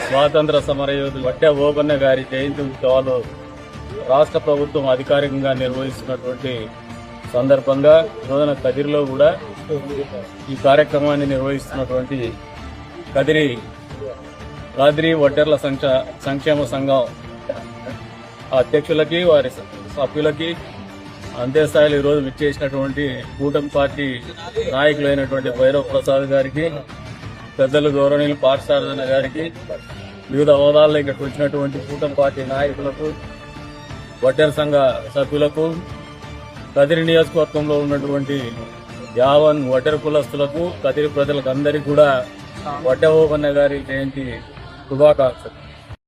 స్వాతంత్ర సమరయోధులు వడ్డే ఓబన్న గారి జయంతి ఉత్సవాలు రాష్ట్ర ప్రభుత్వం అధికారికంగా నిర్వహిస్తున్నటువంటి సందర్భంగా ఈరోజున కదిరిలో కూడా ఈ కార్యక్రమాన్ని నిర్వహిస్తున్నటువంటి కదిరి రాద్రి వడ్డెర్ల సంక్షేమ సంఘం అధ్యక్షులకి వారి సభ్యులకి అంతే స్థాయిలో ఈరోజు విచ్చేసినటువంటి కూటమి పార్టీ నాయకులైనటువంటి భైరవ్ ప్రసాద్ గారికి, పెద్దలు గౌరవనీయులు పార్సారథన గారికి, వివిధ హోదాల్లో ఇక్కడికి వచ్చినటువంటి కూటమి పార్టీ నాయకులకు, వడ్డెర సంఘ సభ్యులకు, కదిరి నియోజకవర్గంలో ఉన్నటువంటి యావన్ వడ్డెర కులస్తులకు, కదిరి ప్రజలకు అందరికీ కూడా వడ్డే ఓబన్న గారి జయంతి శుభాకాంక్షలు.